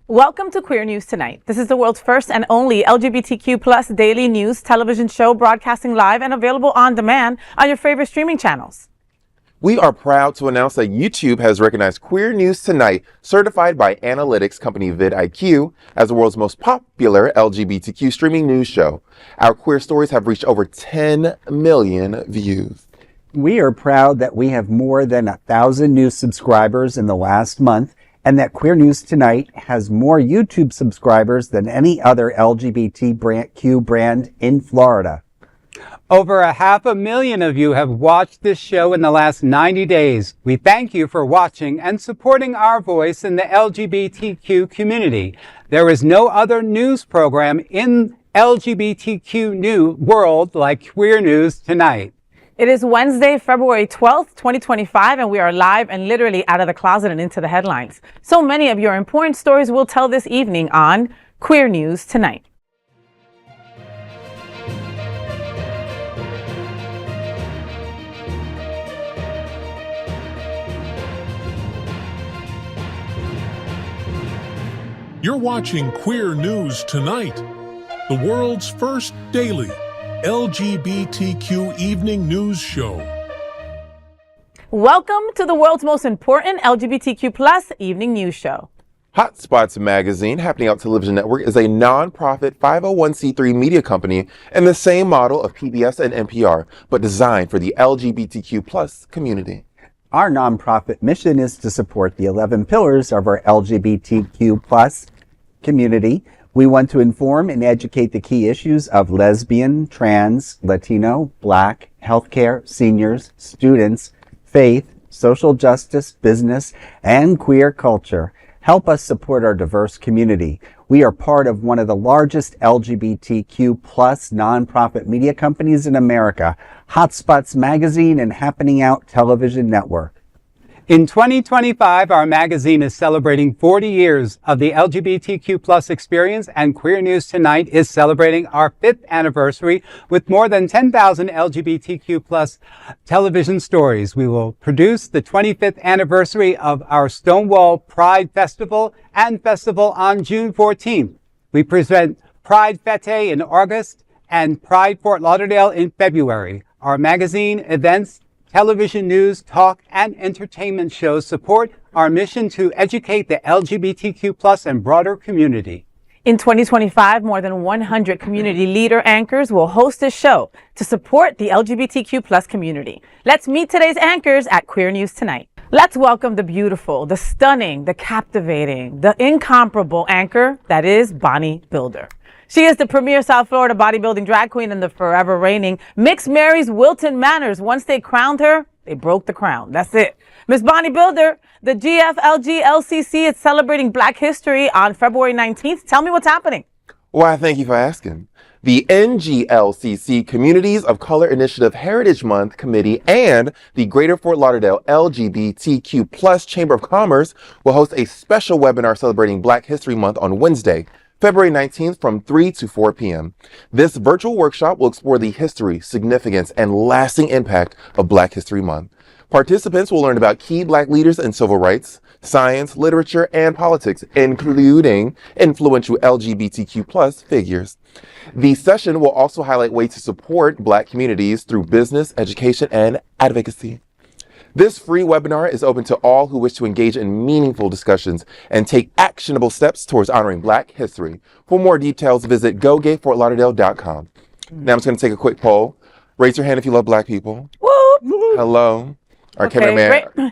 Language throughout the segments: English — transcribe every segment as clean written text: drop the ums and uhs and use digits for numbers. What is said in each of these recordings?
Welcome to Queer News Tonight. This is the world's first and only LGBTQ plus daily news television show broadcasting live and available on demand on your favorite streaming channels. We are proud to announce that YouTube has recognized Queer News Tonight, certified by analytics company vidIQ, as the world's most popular LGBTQ streaming news show. Our queer stories have reached over 10 million views. We are proud that we have more than 1,000 new subscribers in the last month, and that Queer News Tonight has more YouTube subscribers than any other LGBTQ brand in Florida. Over 500,000 of you have watched this show in the last 90 days. We thank you for watching and supporting our voice in the LGBTQ community. There is no other news program in LGBTQ new world like Queer News Tonight. It is Wednesday, February 12th, 2025, and we are live and literally out of the closet and into the headlines. So many of your important stories we'll tell this evening on Queer News Tonight. You're watching Queer News Tonight, the world's first daily LGBTQ evening news show. Welcome to the world's most important LGBTQ plus evening news show. Hotspots Magazine, Happening Out Television Network, is a non-profit 501c3 media company in the same model of PBS and NPR, but designed for the LGBTQ plus community. Our nonprofit mission is to support the 11 pillars of our LGBTQ plus community. We want to inform and educate the key issues of lesbian, trans, Latino, Black, healthcare, seniors, students, faith, social justice, business, and queer culture. Help us support our diverse community. We are part of one of the largest LGBTQ plus nonprofit media companies in America, Hotspots Magazine and Happening Out Television Network. In 2025, our magazine is celebrating 40 years of the LGBTQ plus experience, and Queer News Tonight is celebrating our 5th anniversary with more than 10,000 LGBTQ plus television stories. We will produce the 25th anniversary of our Stonewall Pride Festival and Festival on June 14th. We present Pride Fete in August and Pride Fort Lauderdale in February. Our magazine, events, television news, talk, and entertainment shows support our mission to educate the LGBTQ plus and broader community. In 2025, more than 100 community leader anchors will host this show to support the LGBTQ plus community. Let's meet today's anchors at Queer News Tonight. Let's welcome the beautiful, the stunning, the captivating, the incomparable anchor that is Bonnie Builder. She is the premier South Florida bodybuilding drag queen and the forever reigning Mixed Mary's Wilton Manors. Once they crowned her, they broke the crown. That's it. Miss Bonnie Builder, the GFLGLCC is celebrating Black History on February 19th. Tell me what's happening. Why, thank you for asking. The NGLCC Communities of Color Initiative Heritage Month Committee and the Greater Fort Lauderdale LGBTQ plus Chamber of Commerce will host a special webinar celebrating Black History Month on Wednesday, February 19th from 3 to 4 p.m. This virtual workshop will explore the history, significance, and lasting impact of Black History Month. Participants will learn about key Black leaders in civil rights, science, literature, and politics, including influential LGBTQ plus figures. The session will also highlight ways to support Black communities through business, education, and advocacy. This free webinar is open to all who wish to engage in meaningful discussions and take actionable steps towards honoring Black history. For more details, visit gogayfortlauderdale.com. Now I'm just going to take a quick poll. Raise your hand if you love Black people. Woo! Hello. Our Okay,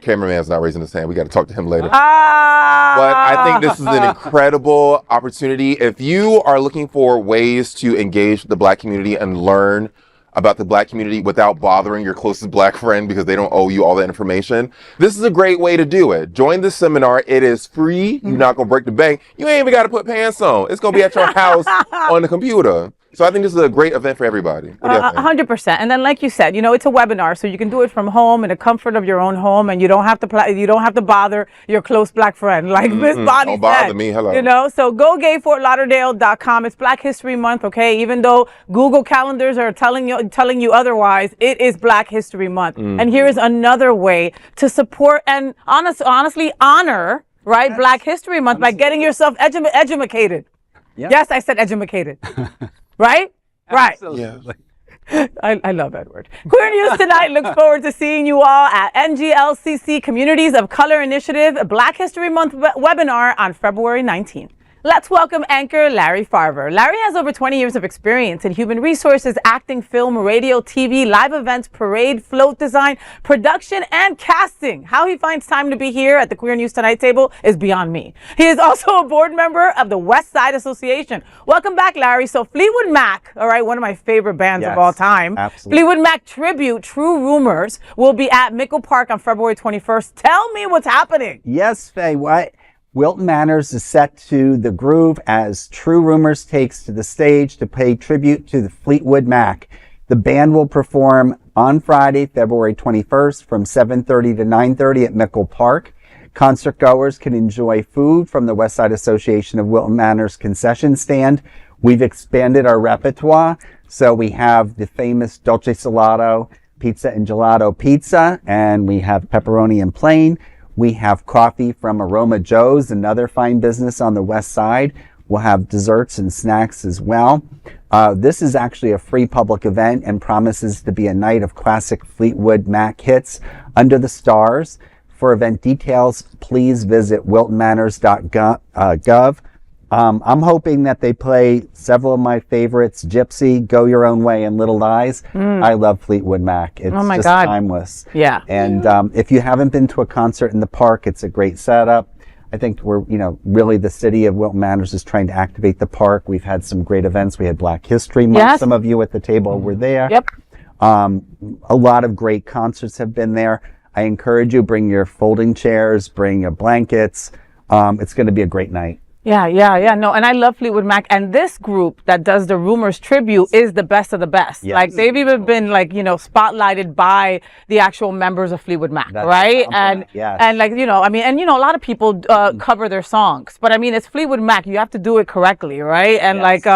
cameraman's not raising his hand. We got to talk to him later. But Ah! I think this is an incredible opportunity. If you are looking for ways to engage with the Black community and learn about the Black community without bothering your closest Black friend because they don't owe you all the information, this is a great way to do it. Join this seminar. It is free. You're not going to break the bank. You ain't even got to put pants on. It's going to be at your house on the computer. So I think this is a great event for everybody. 100%. And then, like you said, you know, it's a webinar, so you can do it from home in the comfort of your own home, and you don't have to bother your close Black friend, like Miss Bonnie Don't bother me. Hello. You know, so go gayfortlauderdale.com. It's Black History Month, okay? Even though Google calendars are telling you otherwise, it is Black History Month. And here is another way to support and honestly honor right? Black History Month by getting yourself educated. Yeah. Yes, I said educated. Right? Right. Absolutely. I love Edward. Queer News Tonight looks forward to seeing you all at NGLCC Communities of Color Initiative Black History Month webinar on February 19th. Let's welcome anchor Larry Farver. Larry has over 20 years of experience in human resources, acting, film, radio, TV, live events, parade, float design, production, and casting. How he finds time to be here at the Queer News Tonight table is beyond me. He is also a board member of the West Side Association. Welcome back, Larry. So Fleetwood Mac, all right, one of my favorite bands of all time. Absolutely. Fleetwood Mac tribute, True Rumors, will be at Mickel Park on February 21st. Tell me what's happening. Yes, FayWhat. Wilton Manors is set to the groove as True Rumors takes to the stage to pay tribute to the Fleetwood Mac. The band will perform on Friday, February 21st from 7:30 to 9:30 at Mickel Park. Concert goers can enjoy food from the West Side Association of Wilton Manors concession stand. We've expanded our repertoire, so we have the famous Dolce Salato pizza and gelato pizza, and we have pepperoni and plain. We have coffee from Aroma Joe's, another fine business on the west side. We'll have desserts and snacks as well. This is actually a free public event and promises to be a night of classic Fleetwood Mac hits under the stars. For event details, please visit wiltonmanors.gov. I'm hoping that they play several of my favorites, Gypsy, Go Your Own Way, and Little Lies. I love Fleetwood Mac. It's just timeless. Yeah. And if you haven't been to a concert in the park, it's a great setup. I think we're, really the city of Wilton Manors is trying to activate the park. We've had some great events. We had Black History Month. Yes. Some of you at the table were there. Yep. A lot of great concerts have been there. I encourage you, bring your folding chairs, bring your blankets. It's going to be a great night. Yeah. No, and I love Fleetwood Mac. And this group that does the Rumors tribute is the best of the best. Yes. Like, they've even been, spotlighted by the actual members of Fleetwood Mac, That's right? And yes. and a lot of people cover their songs. But, it's Fleetwood Mac. You have to do it correctly, right? And, Yes.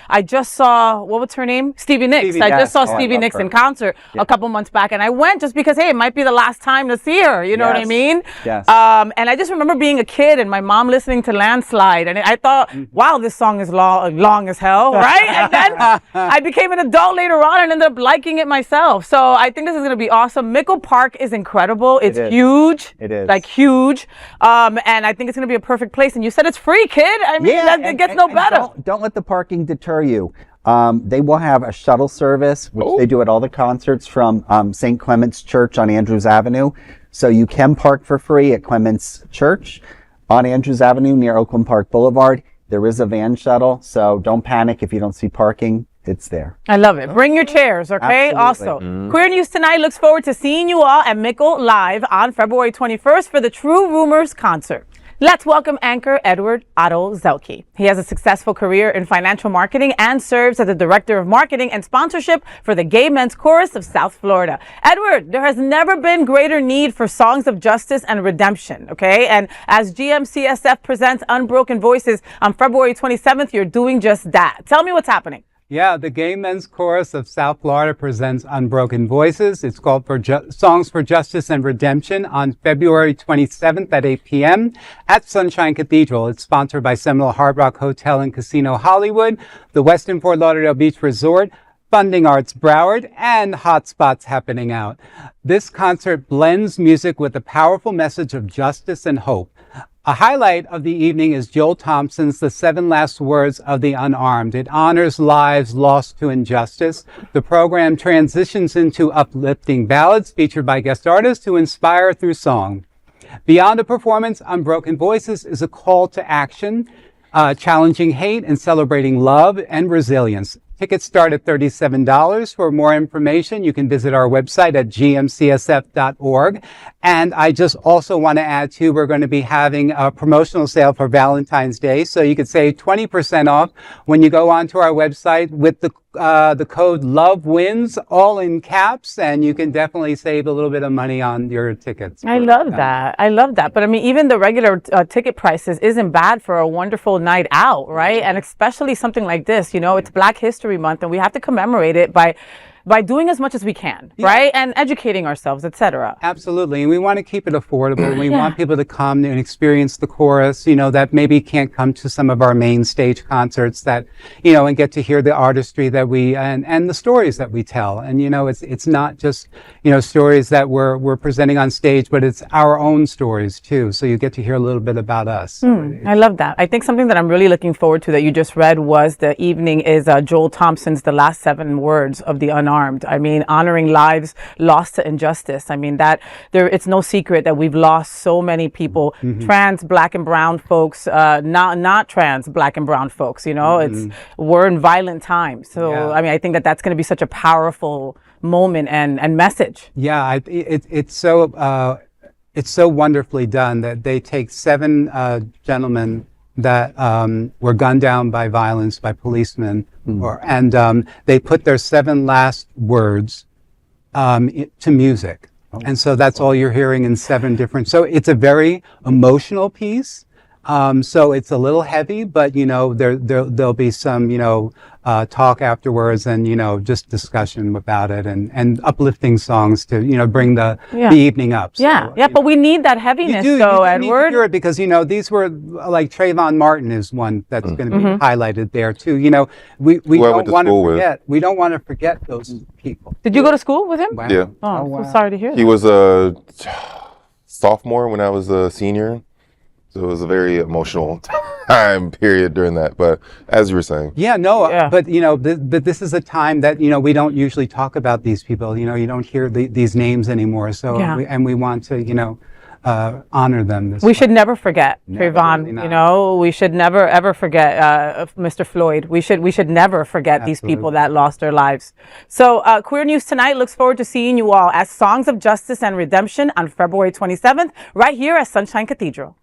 I just saw, what was her name? Stevie Nicks. I just saw Stevie Nicks in concert a couple months back. And I went just because, hey, it might be the last time to see her. You know what I mean? Yes. And I just remember being a kid and my mom listening to Landslide. And I thought, wow, this song is long as hell, right? And then I became an adult later on and ended up liking it myself. So I think this is going to be awesome. Mickel Park is incredible. It's huge. It is. Huge. And I think it's going to be a perfect place. And you said it's free, kid. It gets no better. Don't let the parking deter you. They will have a shuttle service, which they do at all the concerts from St. Clement's Church on Andrews Avenue. So you can park for free at Clement's Church on Andrews Avenue near Oakland Park Boulevard. There is a van shuttle, so don't panic if you don't see parking. It's there. I love it. Bring your chairs, okay? Absolutely. Also, Queer News Tonight looks forward to seeing you all at Mickel live on February 21st for the True Rumors concert. Let's welcome anchor Edward Otto Zielke. He has a successful career in financial marketing and serves as the Director of Marketing and Sponsorship for the Gay Men's Chorus of South Florida. Edward, there has never been greater need for songs of justice and redemption, okay? And as GMCSF presents Unbroken Voices on February 27th, you're doing just that. Tell me what's happening. Yeah, the Gay Men's Chorus of South Florida presents Unbroken Voices. It's called Songs for Justice and Redemption on February 27th at 8 p.m. at Sunshine Cathedral. It's sponsored by Seminole Hard Rock Hotel and Casino Hollywood, the Westin Fort Lauderdale Beach Resort, Funding Arts Broward, and Hotspots Happening Out. This concert blends music with a powerful message of justice and hope. A highlight of the evening is Joel Thompson's The Seven Last Words of the Unarmed. It honors lives lost to injustice. The program transitions into uplifting ballads featured by guest artists who inspire through song. Beyond a performance, Unbroken Voices is a call to action, challenging hate and celebrating love and resilience. Tickets start at $37. For more information, you can visit our website at gmcsf.org. And I just also want to add too, we're going to be having a promotional sale for Valentine's Day. So you could save 20% off when you go onto our website with the code LOVEWINS, all in caps, and you can definitely save a little bit of money on your tickets. I love that. But even the regular ticket prices isn't bad for a wonderful night out, right? And especially something like this, it's Black History Month, and we have to commemorate it by by doing as much as we can, right? And educating ourselves, etc. Absolutely. And we want to keep it affordable. We want people to come and experience the chorus, that maybe can't come to some of our main stage concerts that, and get to hear the artistry that we, and the stories that we tell. And, it's not just, stories that we're presenting on stage, but it's our own stories too. So you get to hear a little bit about us. I love that. I think something that I'm really looking forward to that you just read was the evening is Joel Thompson's The Last 7 Words of the Unarmed. I mean, honoring lives lost to injustice. I mean, it's no secret that we've lost so many people, trans, black and brown folks, not trans, black and brown folks, we're in violent times. So, I mean, I think that's going to be such a powerful moment and message. Yeah, it's so wonderfully done that they take 7 gentlemen that were gunned down by violence by policemen, and they put their 7 last words to music. And so that's all you're hearing in 7 different. So it's a very emotional piece. So it's a little heavy, but there'll be some talk afterwards, and just discussion about it, and uplifting songs to bring the evening up. So, but we need that heaviness, you Edward. Need to hear it because these were like Trayvon Martin is one that's going to be highlighted there too. We don't want to forget. We don't want to forget those people. Did you go to school with him? Wow. Yeah. Oh, wow. So sorry to hear that. He was a sophomore when I was a senior. So it was a very emotional time period during that. But as you were saying. But but this is a time that, we don't usually talk about these people. You don't hear these names anymore. So, we want to, honor them. We should never forget Trayvon. We should never ever forget Mr. Floyd. We should never forget these people that lost their lives. So Queer News Tonight looks forward to seeing you all at Songs of Justice and Redemption on February 27th, right here at Sunshine Cathedral.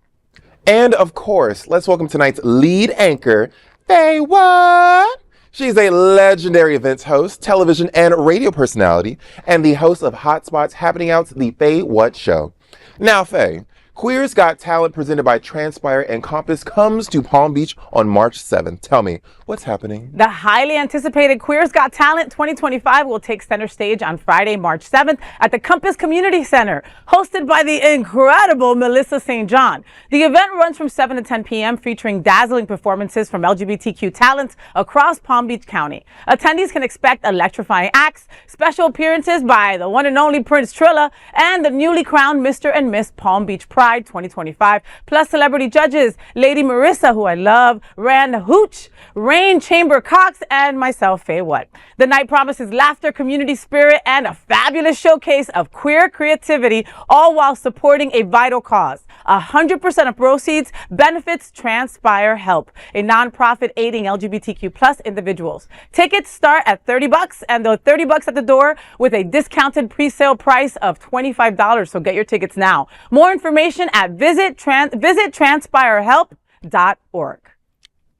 And of course, let's welcome tonight's lead anchor, FayWhat. She's a legendary events host, television and radio personality, and the host of Hotspots Happening Out's The FayWhat Show. Now, Faye, Queer's Got Talent presented by Transpire and Compass comes to Palm Beach on March 7th. Tell me, what's happening? The highly anticipated Queer's Got Talent 2025 will take center stage on Friday, March 7th at the Compass Community Center, hosted by the incredible Melissa St. John. The event runs from 7 to 10 p.m., featuring dazzling performances from LGBTQ talents across Palm Beach County. Attendees can expect electrifying acts, special appearances by the one and only Prince Trilla, and the newly crowned Mr. and Miss Palm Beach Pride 2025, plus celebrity judges Lady Marissa, who I love, Rand Hooch, Rain Chamber Cox, and myself, FayWhat. The night promises laughter, community spirit, and a fabulous showcase of queer creativity, all while supporting a vital cause. 100% of proceeds benefits Transpire Help, a nonprofit aiding LGBTQ plus individuals. Tickets start at $30, and they're $30 at the door with a discounted pre-sale price of $25. So get your tickets now. More information at visit transpirehelp.org.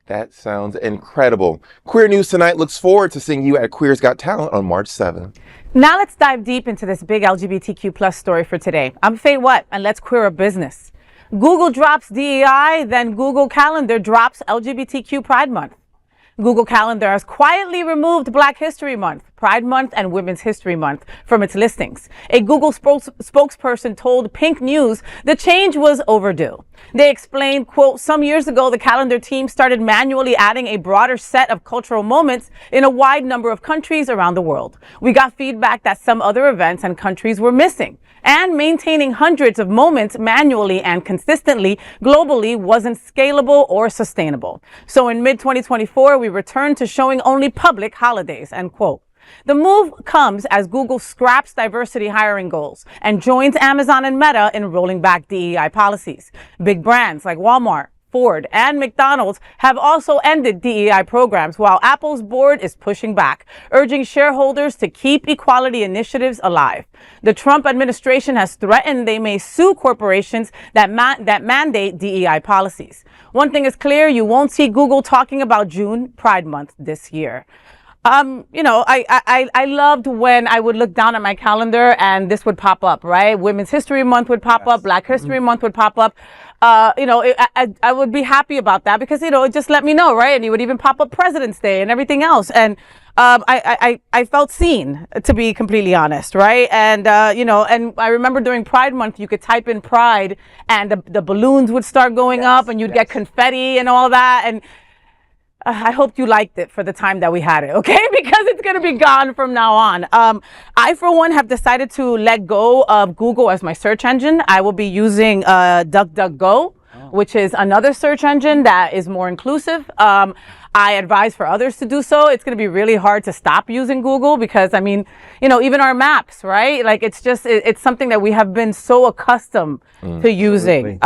That sounds incredible. Queer News Tonight looks forward to seeing you at Queer's Got Talent on March 7th. Now let's dive deep into this big LGBTQ plus story for today. I'm FayWhat, and let's queer a business. Google drops DEI, then Google Calendar drops LGBTQ Pride Month. Google Calendar has quietly removed Black History Month, Pride Month, and Women's History Month from its listings. A Google spokesperson told Pink News the change was overdue. They explained, quote, "Some years ago, the calendar team started manually adding a broader set of cultural moments in a wide number of countries around the world. We got feedback that some other events and countries were missing, and maintaining hundreds of moments manually and consistently globally wasn't scalable or sustainable. So in mid-2024, we returned to showing only public holidays," end quote. The move comes as Google scraps diversity hiring goals and joins Amazon and Meta in rolling back DEI policies. Big brands like Walmart, Ford, and McDonald's have also ended DEI programs, while Apple's board is pushing back, urging shareholders to keep equality initiatives alive. The Trump administration has threatened they may sue corporations that mandate DEI policies. One thing is clear, you won't see Google talking about June Pride Month this year. I loved when I would look down at my calendar and this would pop up, right? Women's History Month would pop up, Black History Month would pop up. I would be happy about that because, it just let me know, right? And it would even pop up President's Day and everything else. And I felt seen, to be completely honest, right? And and I remember during Pride Month, you could type in Pride, and the balloons would start going up, and you'd get confetti and all that. And I hope you liked it for the time that we had it, okay? Because it's going to be gone from now on. I, for one, have decided to let go of Google as my search engine. I will be using DuckDuckGo, which is another search engine that is more inclusive. I advise for others to do so. It's going to be really hard to stop using Google because, I mean, even our maps, right? Like, it's just, it's something that we have been so accustomed to using,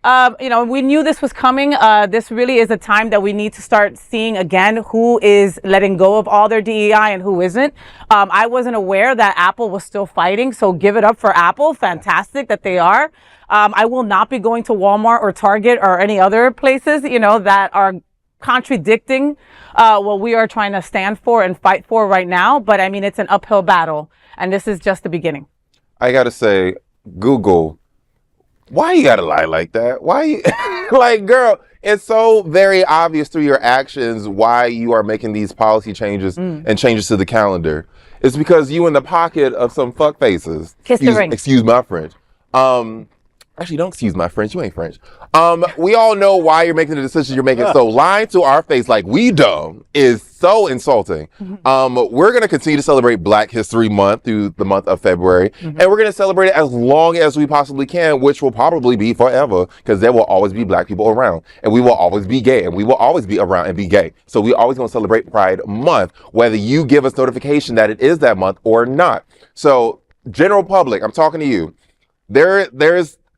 we knew this was coming. This really is a time that we need to start seeing again who is letting go of all their DEI and who isn't. I wasn't aware that Apple was still fighting, so give it up for Apple. Fantastic that they are. I will not be going to Walmart or Target or any other places, that are contradicting what we are trying to stand for and fight for right now. But I mean, it's an uphill battle, and this is just the beginning. I gotta say, Google, why you gotta lie like that? Why you like, girl, it's so very obvious through your actions why you are making these policy changes and changes to the calendar. It's because you in the pocket of some fuck faces. Kiss the ring. Excuse my French. Actually, don't excuse my French. You ain't French. We all know why you're making the decisions you're making. So lying to our face like we dumb is so insulting. We're going to continue to celebrate Black History Month through the month of February. And we're going to celebrate it as long as we possibly can, which will probably be forever, because there will always be Black people around. And we will always be gay. And we will always be around and be gay. So we always going to celebrate Pride Month, whether you give us notification that it is that month or not. So, general public, I'm talking to you.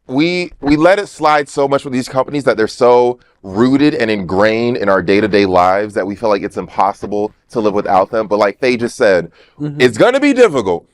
We let it slide so much with these companies that they're so rooted and ingrained in our day-to-day lives that we feel like it's impossible to live without them. But like Faye just said, it's going to be difficult,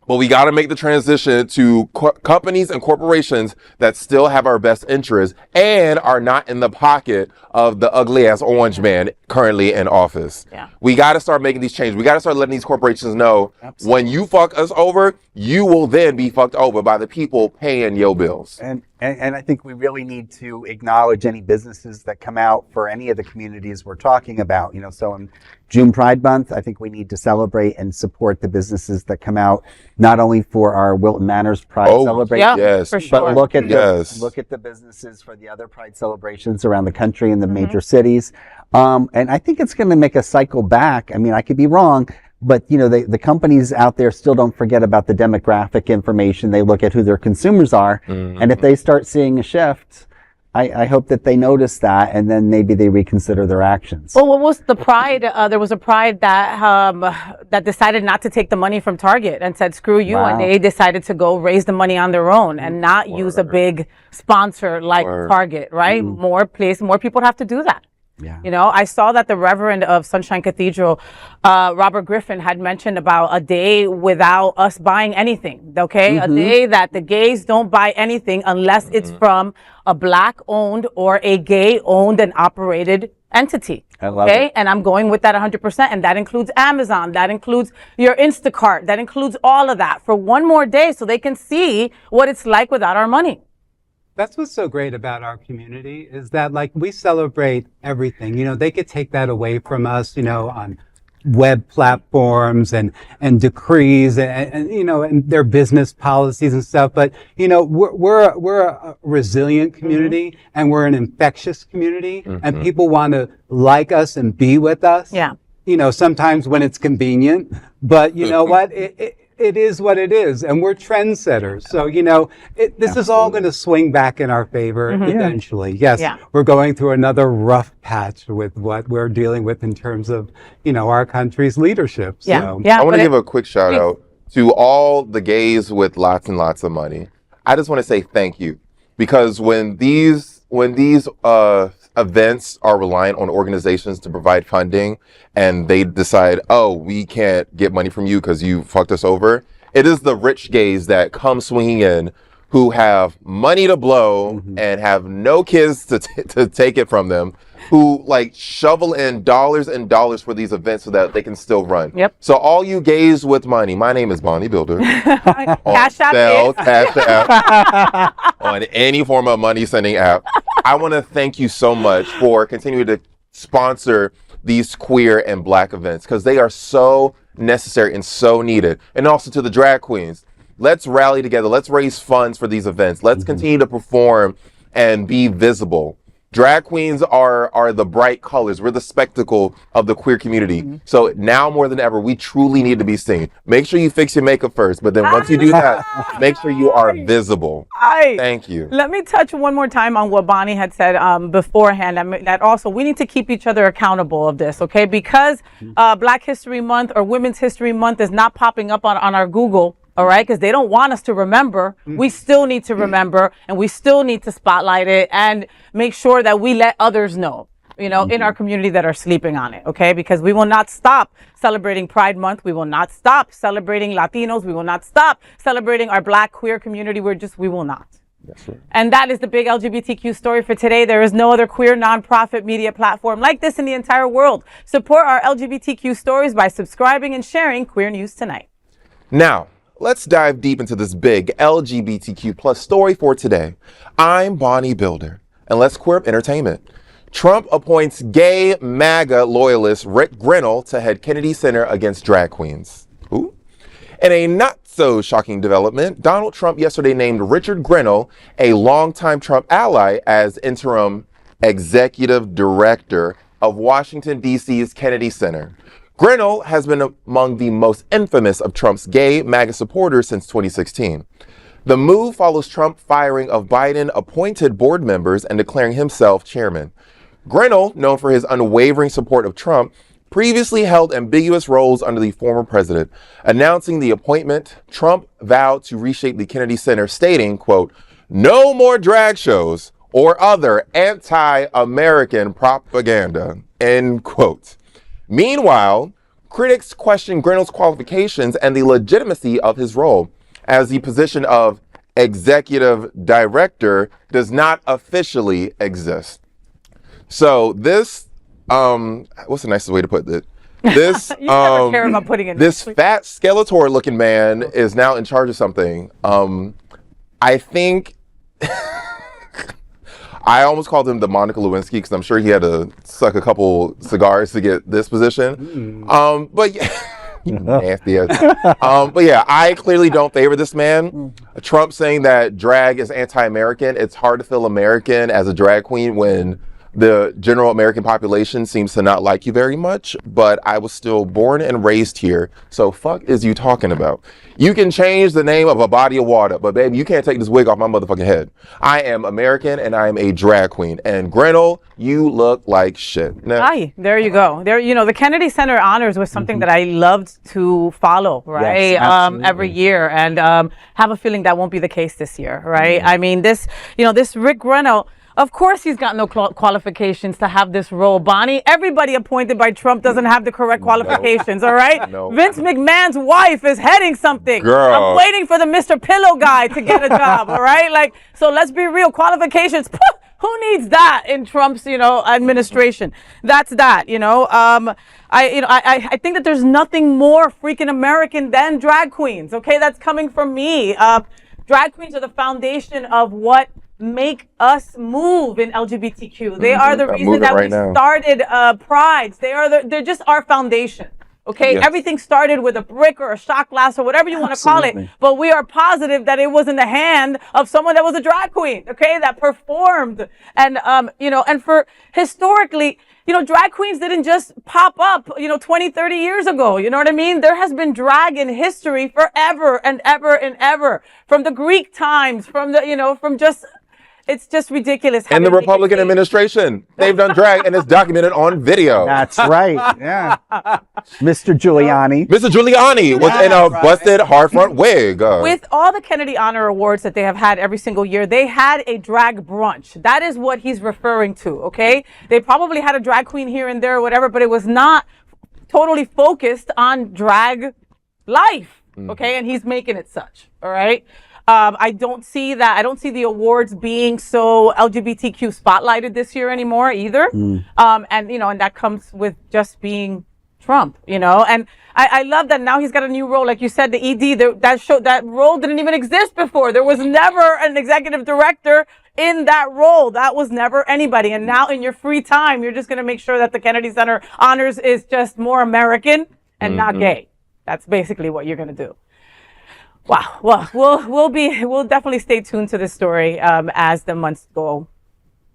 but we got to make the transition to companies and corporations that still have our best interests and are not in the pocket of the ugly ass orange man currently in office. Yeah. We got to start making these changes. We got to start letting these corporations know when you fuck us over, you will then be fucked over by the people paying your bills. And I think we really need to acknowledge any businesses that come out for any of the communities we're talking about. So in June Pride Month, I think we need to celebrate and support the businesses that come out, not only for our Wilton Manors Pride celebration, yes, for sure. but look at the businesses for the other Pride celebrations around the country in the major cities. And I think it's going to make a cycle back. I mean, I could be wrong, but the companies out there still don't forget about the demographic information. They look at who their consumers are, and if they start seeing a shift, I hope that they notice that, and then maybe they reconsider their actions. Well, what was the Pride? There was a Pride that decided not to take the money from Target and said, screw you. And they decided to go raise the money on their own and not use a big sponsor like Target, right? More people have to do that. Yeah. I saw that the Reverend of Sunshine Cathedral, Robert Griffin, had mentioned about a day without us buying anything, okay? A day that the gays don't buy anything unless it's from a Black-owned or a gay-owned and operated entity. I love it. And I'm going with that 100%. And that includes Amazon. That includes your Instacart. That includes all of that for one more day so they can see what it's like without our money. That's what's so great about our community is that, like, we celebrate everything. They could take that away from us, on web platforms and decrees and their business policies and stuff. But, we're a resilient community and we're an infectious community and people want to like us and be with us. Yeah. Sometimes when it's convenient, but you know what? It is what it is, and we're trendsetters. So, this is all going to swing back in our favor eventually. Yes, we're going through another rough patch with what we're dealing with in terms of, our country's leadership. So. I want to give a quick shout out to all the gays with lots and lots of money. I just want to say thank you, because when these events are reliant on organizations to provide funding and they decide, we can't get money from you because you fucked us over, it is the rich gays that come swinging in who have money to blow and have no kids to take it from them, who shovel in dollars and dollars for these events so that they can still run. Yep. So all you gays with money, my name is Bonnie Builder. Cash App, on any form of money sending app. I want to thank you so much for continuing to sponsor these queer and Black events because they are so necessary and so needed. And also to the drag queens, let's rally together. Let's raise funds for these events. Let's continue to perform and be visible. Drag queens are the bright colors. We're the spectacle of the queer community. So now more than ever, we truly need to be seen. Make sure you fix your makeup first, but then once you do that, make sure you are visible. Thank you. Let me touch one more time on what Bonnie had said beforehand. I mean, that also we need to keep each other accountable of this, okay? Because Black History Month or Women's History Month is not popping up on our Google. All right, because they don't want us to remember. We still need to remember, and we still need to spotlight it and make sure that we let others know, you know, in our community that are sleeping on it. Okay, because we will not stop celebrating Pride Month. We will not stop celebrating Latinos. We will not stop celebrating our Black queer community. We will not. That's right. And that is the big LGBTQ story for today. There is no other queer nonprofit media platform like this in the entire world. Support our LGBTQ stories by subscribing and sharing Queer News Tonight. Now, let's dive deep into this big LGBTQ plus story for today. I'm Bonnie Builder, and let's queer up entertainment. Trump appoints gay MAGA loyalist Rick Grenell to head Kennedy Center against drag queens. Ooh. In a not so shocking development, Donald Trump yesterday named Richard Grenell, a longtime Trump ally, as interim executive director of Washington, D.C.'s Kennedy Center. Grenell has been among the most infamous of Trump's gay MAGA supporters since 2016. The move follows Trump firing of Biden-appointed board members and declaring himself chairman. Grenell, known for his unwavering support of Trump, previously held ambiguous roles under the former president. Announcing the appointment, Trump vowed to reshape the Kennedy Center, stating, quote, "No more drag shows or other anti-American propaganda," end quote. Meanwhile, critics question Grenell's qualifications and the legitimacy of his role, as the position of executive director does not officially exist. So this, what's the nicest way to put it? This, You never care about putting it. this fat Skeletor-looking man is now in charge of something. I think. I almost called him the Monica Lewinsky because I'm sure he had to suck a couple cigars to get this position. But yeah, nasty ass. But yeah, I clearly don't favor this man. Trump saying that drag is anti-American. It's hard to feel American as a drag queen when the general American population seems to not like you very much, but I was still born and raised here. So fuck is you talking about? You can change the name of a body of water, but baby, you can't take this wig off my motherfucking head. I am American and I am a drag queen. And Grenell, you look like shit. Now, Aye, there you go. There, you know, the Kennedy Center Honors was something that I loved to follow, right? Yes, every year, and have a feeling that won't be the case this year, right? I mean, this Rick Grenell. Of course he's got no qualifications to have this role, Bonnie. Everybody appointed by Trump doesn't have the correct qualifications, all right? No. Vince McMahon's wife is heading something. Girl. I'm waiting for the Mr. Pillow guy to get a job, all right? Like, so let's be real, qualifications, who needs that in Trump's, administration? That's that, I think that there's nothing more freaking American than drag queens, okay? That's coming from me. Drag queens are the foundation of what make us move in LGBTQ. They are the reason that we started prides. They're just our foundation. Okay, Yes. Everything started with a brick or a shot glass or whatever you want to call it, but we are positive that it was in the hand of someone that was a drag queen, okay, that performed. And, and for historically, drag queens didn't just pop up, 20, 30 years ago. You know what I mean? There has been drag in history forever and ever and ever. From the Greek times, it's just ridiculous. And the Republican administration, they've done drag and it's documented on video. That's right. Yeah. Mr. Giuliani. Mr. Giuliani was in a busted hard front wig. With all the Kennedy Honor Awards that they have had every single year, they had a drag brunch. That is what he's referring to, okay? They probably had a drag queen here and there or whatever, but it was not totally focused on drag life, okay? And he's making it such, all right? I don't see that. I don't see the awards being so LGBTQ spotlighted this year anymore either. And that comes with just being Trump, you know, and I love that now he's got a new role. Like you said, the ED, that role didn't even exist before. There was never an executive director in that role. That was never anybody. And now in your free time, you're just going to make sure that the Kennedy Center Honors is just more American and not gay. That's basically what you're going to do. Wow. Well, we'll definitely stay tuned to this story as the months go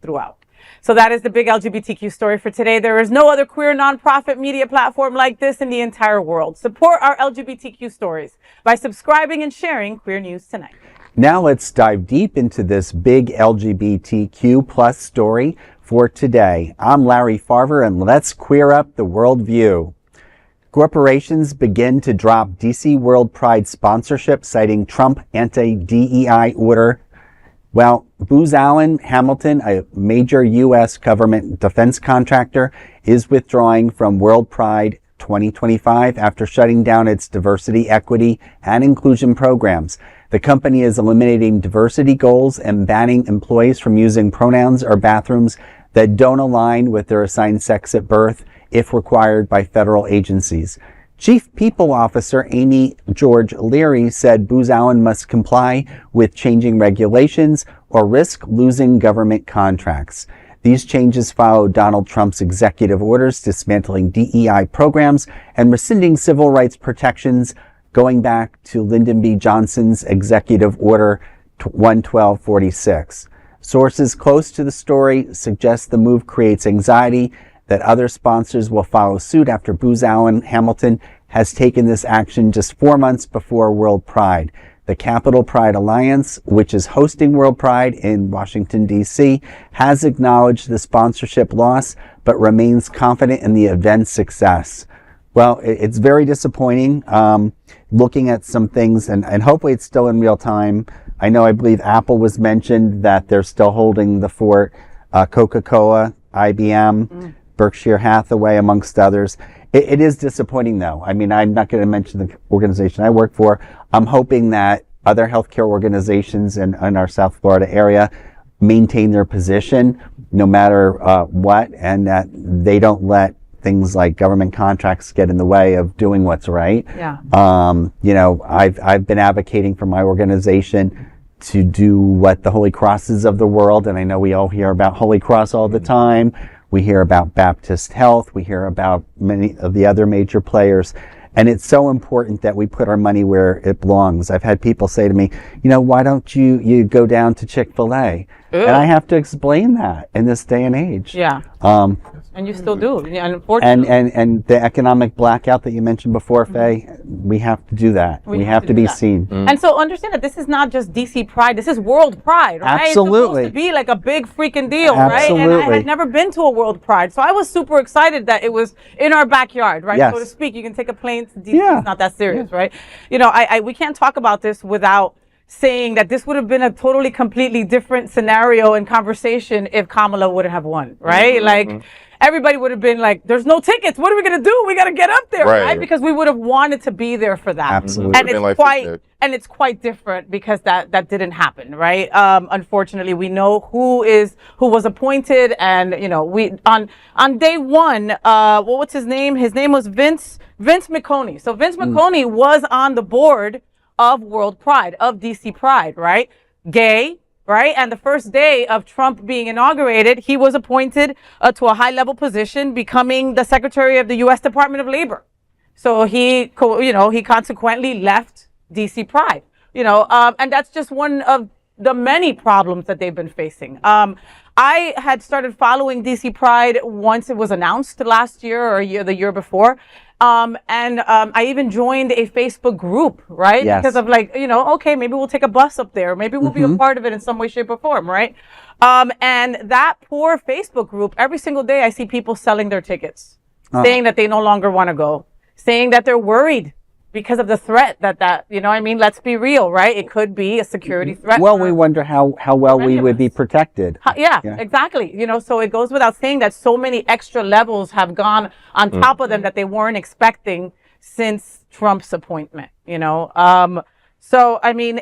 throughout. So that is the big LGBTQ story for today. There is no other queer nonprofit media platform like this in the entire world. Support our LGBTQ stories by subscribing and sharing Queer News Tonight. Now let's dive deep into this big LGBTQ plus story for today. I'm Larry Farver, and let's queer up the worldview. Corporations begin to drop DC World Pride sponsorship, citing Trump anti-DEI order. Well, Booz Allen Hamilton, a major U.S. government defense contractor, is withdrawing from World Pride 2025 after shutting down its diversity, equity, and inclusion programs. The company is eliminating diversity goals and banning employees from using pronouns or bathrooms that don't align with their assigned sex at birth if required by federal agencies. Chief People Officer Amy George Leary said Booz Allen must comply with changing regulations or risk losing government contracts. These changes follow Donald Trump's executive orders dismantling DEI programs and rescinding civil rights protections, going back to Lyndon B. Johnson's Executive Order 11246. Sources close to the story suggest the move creates anxiety that other sponsors will follow suit after Booz Allen Hamilton has taken this action just 4 months before World Pride. The Capital Pride Alliance, which is hosting World Pride in Washington, D.C., has acknowledged the sponsorship loss, but remains confident in the event's success. Well, it's very disappointing looking at some things, and hopefully it's still in real time. I believe Apple was mentioned that they're still holding the fort, Coca-Cola, IBM, Berkshire Hathaway, amongst others. It is disappointing, though. I mean, I'm not going to mention the organization I work for. I'm hoping that other healthcare organizations in our South Florida area maintain their position no matter what, and that they don't let things like government contracts get in the way of doing what's right. Yeah. I've been advocating for my organization to do what the Holy Crosses of the world, and I know we all hear about Holy Cross all the time. We hear about Baptist Health. We hear about many of the other major players. And it's so important that we put our money where it belongs. I've had people say to me, why don't you go down to Chick-fil-A? And I have to explain that in this day and age. Yeah. And you still do, unfortunately. And the economic blackout that you mentioned before, Faye, we have to do that. We have to be seen. And so understand that this is not just DC Pride, this is World Pride, right? Absolutely. It's supposed to be like a big freaking deal, Absolutely. right? And I had never been to a World Pride, so I was super excited that it was in our backyard, right? Yes. So to speak, you can take a plane to DC, it's not that serious, right? We can't talk about this without saying that this would have been a totally, completely different scenario and conversation if Kamala would have won, right? Everybody would have been like, there's no tickets. What are we going to do? We got to get up there, right? Because we would have wanted to be there for that. Absolutely. And it's quite different because that didn't happen, right? Unfortunately, we know who was appointed, and we on day one, what's his name? His name was Vince McConey. So Vince McConey was on the board of World Pride, of DC Pride, right? Gay, right? And the first day of Trump being inaugurated, he was appointed to a high-level position, becoming the Secretary of the U.S. Department of Labor. So he consequently left DC Pride, and that's just one of the many problems that they've been facing. I had started following DC Pride once it was announced last year or the year before. I even joined a Facebook group, right? Yes. Because of okay, maybe we'll take a bus up there. Maybe we'll be a part of it in some way, shape, or form, right? And that poor Facebook group, every single day I see people selling their tickets, saying that they no longer want to go, saying that they're worried because of the threat that let's be real, right? It could be a security threat. Well, we wonder how well we would be protected. Yeah, exactly. So it goes without saying that so many extra levels have gone on top of them that they weren't expecting since Trump's appointment, So, I mean,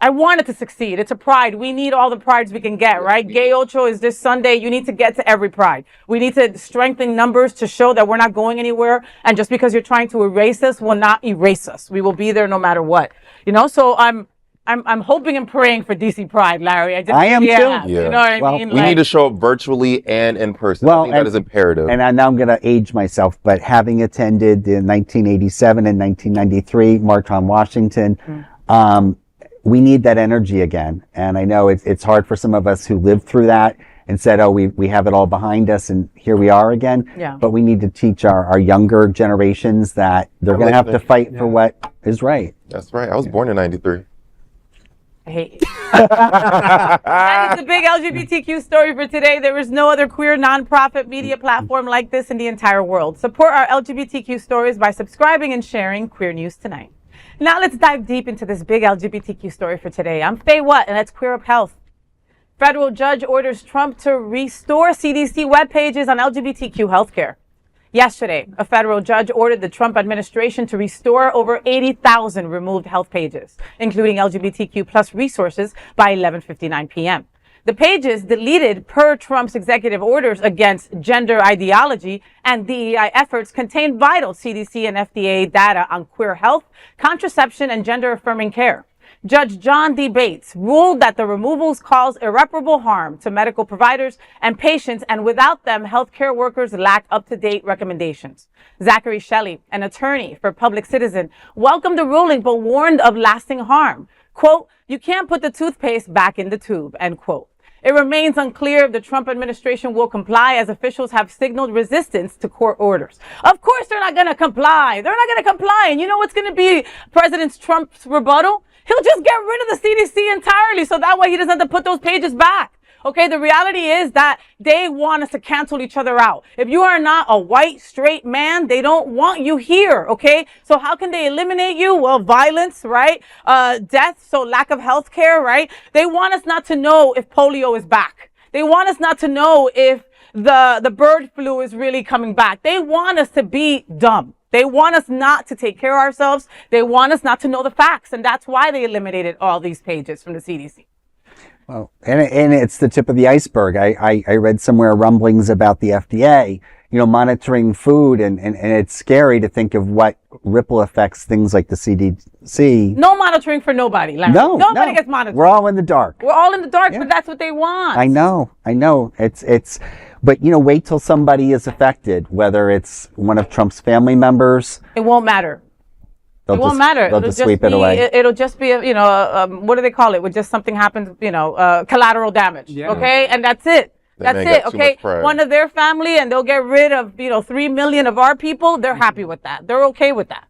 I want it to succeed. It's a pride. We need all the prides we can get, right? Gay Ocho is this Sunday. You need to get to every pride. We need to strengthen numbers to show that we're not going anywhere. And just because you're trying to erase us will not erase us. We will be there no matter what. You know, so I'm hoping and praying for DC Pride, Larry. I am too. Yeah. You know what I Well, mean? We need to show up virtually and in person. I think that is imperative. And now I'm going to age myself, but having attended the 1987 and 1993 March on Washington, we need that energy again. And I know it's hard for some of us who lived through that and said, oh, we have it all behind us and here we are again. Yeah. But we need to teach our younger generations that they're going to have to fight for what is right. That's right. I was born in 93. I hate you. That is the big LGBTQ story for today. There is no other queer nonprofit media platform like this in the entire world. Support our LGBTQ stories by subscribing and sharing Queer News Tonight. Now let's dive deep into this big LGBTQ story for today. I'm FayWhat, and that's Queer Up Health. Federal judge orders Trump to restore CDC web pages on LGBTQ healthcare. Yesterday, a federal judge ordered the Trump administration to restore over 80,000 removed health pages, including LGBTQ plus resources, by 11:59 p.m. The pages deleted per Trump's executive orders against gender ideology and DEI efforts contain vital CDC and FDA data on queer health, contraception, and gender-affirming care. Judge John D. Bates ruled that the removals cause irreparable harm to medical providers and patients, and without them, healthcare workers lack up-to-date recommendations. Zachary Shelley, an attorney for Public Citizen, welcomed the ruling but warned of lasting harm. Quote, "You can't put the toothpaste back in the tube," end quote. It remains unclear if the Trump administration will comply, as officials have signaled resistance to court orders. Of course they're not going to comply. They're not going to comply. And you know what's going to be President Trump's rebuttal? He'll just get rid of the CDC entirely, so that way he doesn't have to put those pages back. Okay, the reality is that they want us to cancel each other out. If you are not a white, straight man, they don't want you here, okay? So how can they eliminate you? Well, violence, right? Death, so lack of health care, right? They want us not to know if polio is back. They want us not to know if the bird flu is really coming back. They want us to be dumb. They want us not to take care of ourselves. They want us not to know the facts. And that's why they eliminated all these pages from the CDC. Well, and it's the tip of the iceberg. I read somewhere rumblings about the FDA, monitoring food, and it's scary to think of what ripple effects things like the CDC. No monitoring for nobody, Larry. Nobody gets monitored. We're all in the dark. We're all in the dark, but that's what they want. I know. But wait till somebody is affected, whether it's one of Trump's family members. It won't matter. It won't matter. They'll just sweep it away. It'll just be, what do they call it? When just something happens, collateral damage. Yeah. Okay, and that's it. That's it. Okay, one of their family, and they'll get rid of 3 million of our people. They're happy with that. They're okay with that.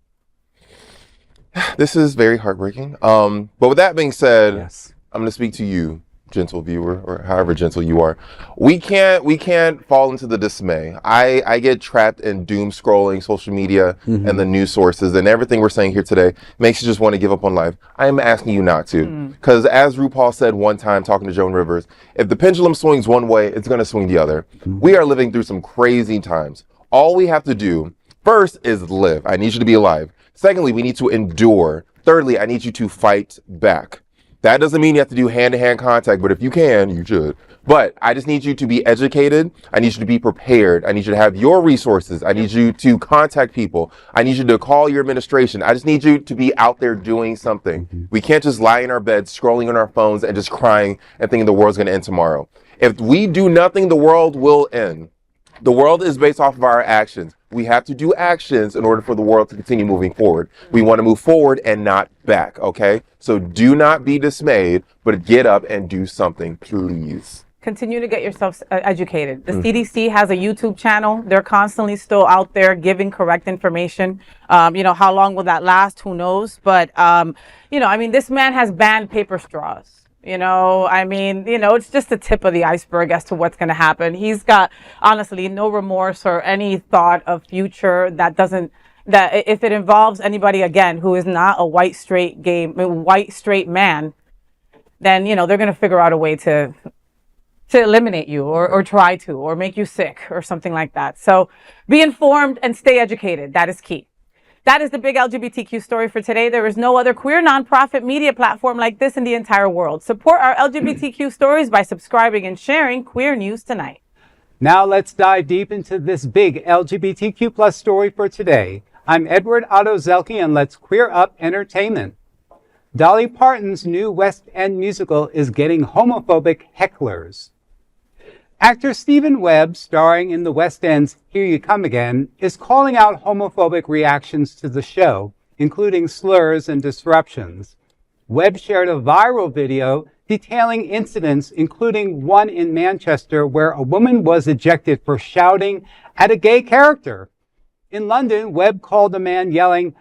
This is very heartbreaking. But with that being said, yes. I'm going to speak to you, gentle viewer, or however gentle you are. We can't fall into the dismay. I get trapped in doom scrolling social media and the news sources, and everything we're saying here today makes you just want to give up on life. I am asking you not to, because as RuPaul said one time talking to Joan Rivers, if the pendulum swings one way, it's going to swing the other. We are living through some crazy times. All we have to do first is live. I need you to be alive. Secondly, we need to endure. Thirdly, I need you to fight back. That doesn't mean you have to do hand-to-hand contact, but if you can, you should. But I just need you to be educated. I need you to be prepared. I need you to have your resources. I need you to contact people. I need you to call your administration. I just need you to be out there doing something. We can't just lie in our beds, scrolling on our phones, and just crying and thinking the world's going to end tomorrow. If we do nothing, the world will end. The world is based off of our actions. We have to do actions in order for the world to continue moving forward. We want to move forward and not back, okay? So do not be dismayed, but get up and do something, please. Continue to get yourself educated. The CDC has a YouTube channel. They're constantly still out there giving correct information. How long will that last? Who knows? But, this man has banned paper straws. It's just the tip of the iceberg as to what's going to happen. He's got, honestly, no remorse or any thought of future that if it involves anybody, again, who is not a white, straight man, then, they're going to figure out a way to eliminate you or try to, or make you sick or something like that. So be informed and stay educated. That is key. That is the big LGBTQ story for today. There is no other queer nonprofit media platform like this in the entire world. Support our LGBTQ stories by subscribing and sharing Queer News Tonight. Now let's dive deep into this big LGBTQ plus story for today. I'm Edward Otto Zielke, and let's queer up entertainment. Dolly Parton's new West End musical is getting homophobic hecklers. Actor Stephen Webb, starring in the West End's Here You Come Again, is calling out homophobic reactions to the show, including slurs and disruptions. Webb shared a viral video detailing incidents, including one in Manchester where a woman was ejected for shouting at a gay character. In London, Webb called a man yelling,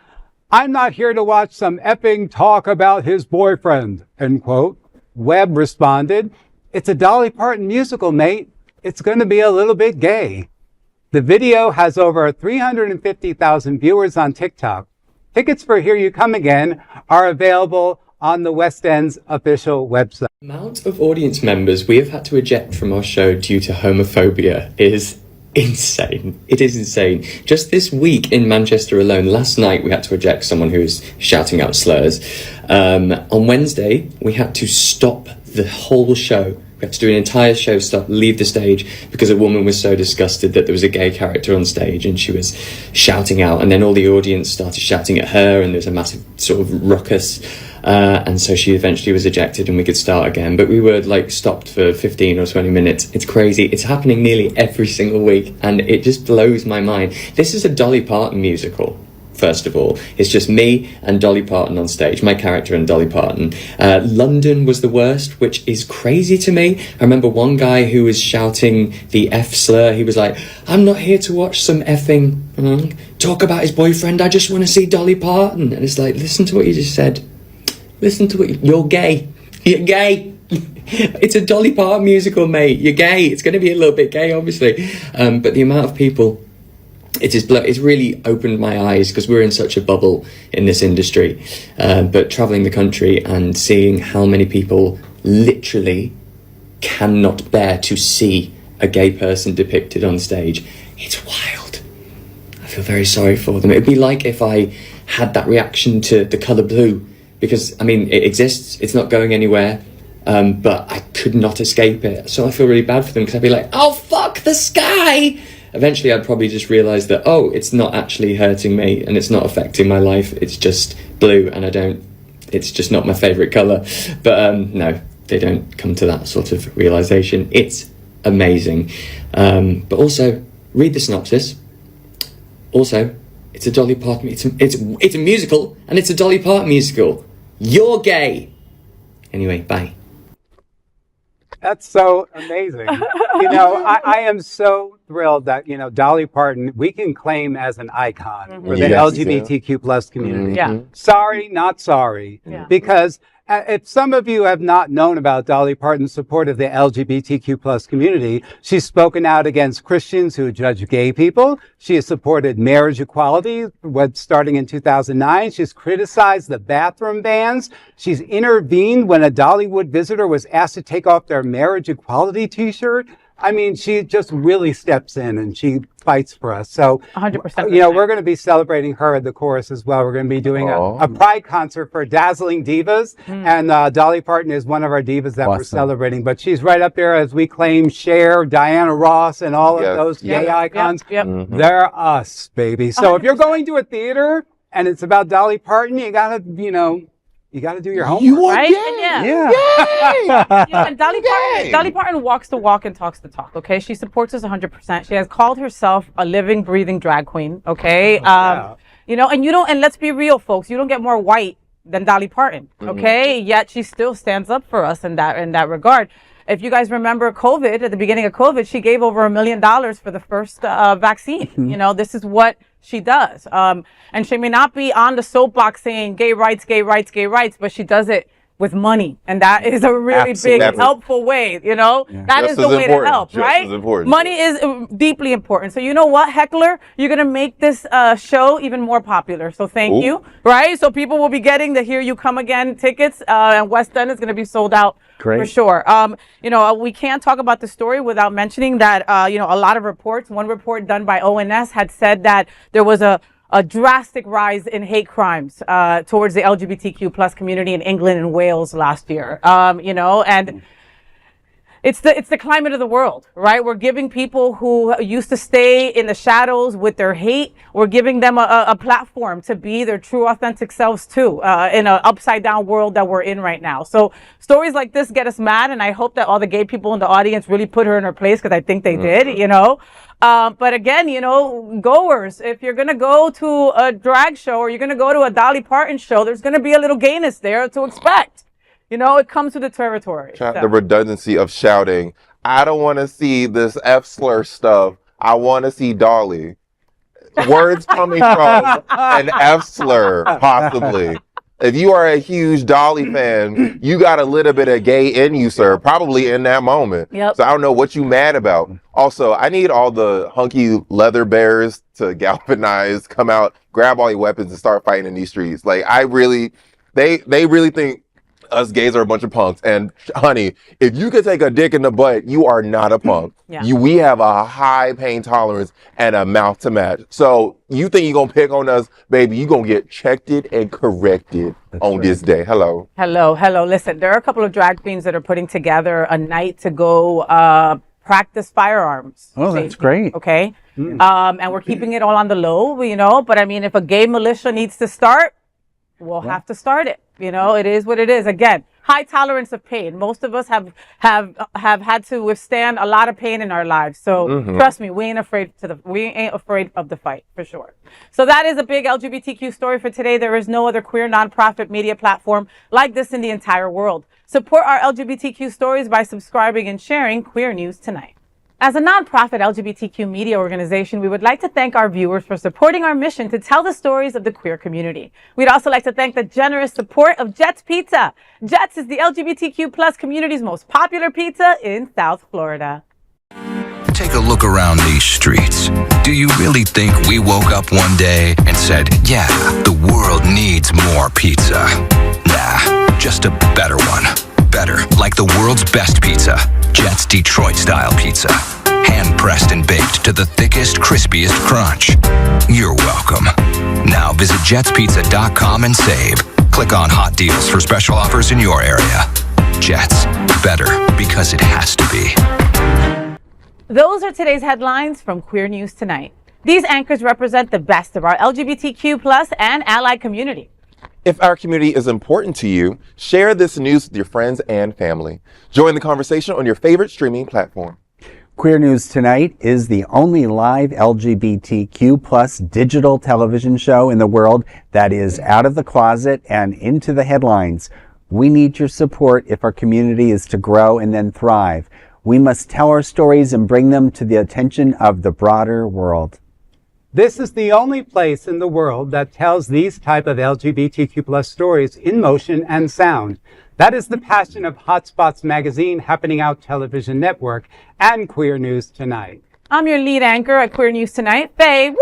"I'm not here to watch some effing talk about his boyfriend," end quote. Webb responded, "It's a Dolly Parton musical, mate. It's going to be a little bit gay." The video has over 350,000 viewers on TikTok. Tickets for Here You Come Again are available on the West End's official website. The amount of audience members we have had to eject from our show due to homophobia is insane. It is insane. Just this week in Manchester alone, last night we had to eject someone who was shouting out slurs. On Wednesday, we had to stop the whole show. We had to do an entire show stop, leave the stage, because a woman was so disgusted that there was a gay character on stage and she was shouting out, and then all the audience started shouting at her, and there was a massive sort of ruckus. And so she eventually was ejected and we could start again. But we were stopped for 15 or 20 minutes. It's crazy. It's happening nearly every single week and it just blows my mind. This is a Dolly Parton musical, first of all. It's just me and Dolly Parton on stage, my character and Dolly Parton. London was the worst, which is crazy to me. I remember one guy who was shouting the F slur. He was like, "I'm not here to watch some effing talk about his boyfriend. I just want to see Dolly Parton." And it's like, listen to what you just said. Listen to what you're gay. You're gay. It's a Dolly Parton musical, mate. You're gay. It's going to be a little bit gay, obviously. But the amount of people, it's really opened my eyes, because we're in such a bubble in this industry. But traveling the country and seeing how many people literally cannot bear to see a gay person depicted on stage, it's wild. I feel very sorry for them. It'd be like if I had that reaction to The Colour Blue. Because, I mean, it exists, it's not going anywhere, but I could not escape it. So I feel really bad for them, because I'd be like, "Oh, fuck the sky!" Eventually, I'd probably just realise that, oh, it's not actually hurting me, and it's not affecting my life, it's just blue, and it's just not my favourite colour. But no, they don't come to that sort of realisation. It's amazing. But also, read the synopsis. Also, it's a Dolly Parton, it's a musical, and it's a Dolly Parton musical. You're gay. Anyway, bye. That's so amazing. I am so thrilled that, Dolly Parton, we can claim as an icon for the LGBTQ plus community. Yeah. Sorry, not sorry. Yeah. Because if some of you have not known about Dolly Parton's support of the LGBTQ plus community, she's spoken out against Christians who judge gay people. She has supported marriage equality, starting in 2009. She's criticized the bathroom bans. She's intervened when a Dollywood visitor was asked to take off their marriage equality t-shirt. I mean, she just really steps in and she fights for us. So, 100%. We're going to be celebrating her at the chorus as well. We're going to be doing a pride concert for Dazzling Divas. And Dolly Parton is one of our divas that we're celebrating. But she's right up there, as we claim, Cher, Diana Ross, and all of those gay icons. Yep. They're us, baby. So if you're going to a theater and it's about Dolly Parton, you got to, you got to do your homework. You are right? gay. Yeah. And Dolly Parton walks the walk and talks the talk, okay? She supports us 100%. She has called herself a living, breathing drag queen, okay? And let's be real, folks. You don't get more white than Dolly Parton, okay? Yet she still stands up for us in that regard. If you guys remember COVID, at the beginning of COVID, she gave over $1 million for the first vaccine. This is what she does. And she may not be on the soapbox saying gay rights, gay rights, gay rights, but she does it with money. And that is a really big, helpful way, That is the way to help, right? Money is deeply important. So you know what, Heckler? You're going to make this show even more popular. So thank you, right? So people will be getting the Here You Come Again tickets. And West End is going to be sold out. For sure. We can't talk about the story without mentioning that, a lot of reports, one report done by ONS had said that there was a a drastic rise in hate crimes towards the LGBTQ plus community in England and Wales last year. You know, and it's the climate of the world, right? We're giving people who used to stay in the shadows with their hate, we're giving them a platform to be their true, authentic selves too, in an upside down world that we're in right now. So stories like this get us mad, and I hope that all the gay people in the audience really put her in her place, because I think they did, you know. But again, you know, goers, if you're going to go to a drag show or you're going to go to a Dolly Parton show, there's going to be a little gayness there to expect. You know, it comes with the territory. The redundancy of shouting, I don't want to see this F slur stuff. I want to see Dolly. Words coming from an F slur, possibly. If you are a huge Dolly fan, you got a little bit of gay in you, sir, probably in that moment. Yep. So I don't know what you mad about. Also, I need all the hunky leather bears to galvanize, come out, grab all your weapons and start fighting in these streets. Like, they really think us gays are a bunch of punks. And honey, if you could take a dick in the butt, you are not a punk. Yeah. We have a high pain tolerance and a mouth to match. So you think you're going to pick on us, baby, you're going to get checked and corrected this day. Hello. Listen, there are a couple of drag queens that are putting together a night to go practice firearms. Oh, that's great. Okay. And we're keeping it all on the low, you know, but I mean, if a gay militia needs to start, we'll have to start it. You know, it is what it is. Again, high tolerance of pain. Most of us have had to withstand a lot of pain in our lives. So trust me, we ain't afraid of the fight, for sure. So that is a big LGBTQ story for today. There is no other queer nonprofit media platform like this in the entire world. Support our LGBTQ stories by subscribing and sharing Queer News Tonight. As a nonprofit LGBTQ media organization, we would like to thank our viewers for supporting our mission to tell the stories of the queer community. We'd also like to thank the generous support of Jets Pizza. Jets is the LGBTQ plus community's most popular pizza in South Florida. Take a look around these streets. Do you really think we woke up one day and said, yeah, the world needs more pizza? Nah, just a better one. Better, like the world's best pizza, Jet's Detroit-style pizza. Hand-pressed and baked to the thickest, crispiest crunch. You're welcome. Now visit jetspizza.com and save. Click on hot deals for special offers in your area. Jets, better because it has to be. Those are today's headlines from Queer News Tonight. These anchors represent the best of our LGBTQ plus and allied community. If our community is important to you, share this news with your friends and family. Join the conversation on your favorite streaming platform. Queer News Tonight is the only live LGBTQ plus digital television show in the world that is out of the closet and into the headlines. We need your support if our community is to grow and then thrive. We must tell our stories and bring them to the attention of the broader world. This is the only place in the world that tells these type of LGBTQ plus stories in motion and sound. That is the passion of Hotspots Magazine, Happening Out Television Network, and Queer News Tonight. I'm your lead anchor at Queer News Tonight, FayWhat!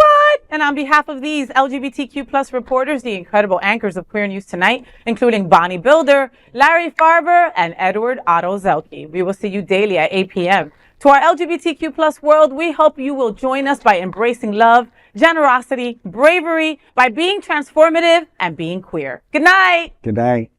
And on behalf of these LGBTQ plus reporters, the incredible anchors of Queer News Tonight, including Bonnie Builder, Larry Farver, and Edward Otto Zielke. We will see you daily at 8 p.m. To our LGBTQ plus world, we hope you will join us by embracing love, generosity, bravery, by being transformative and being queer. Good night. Good night.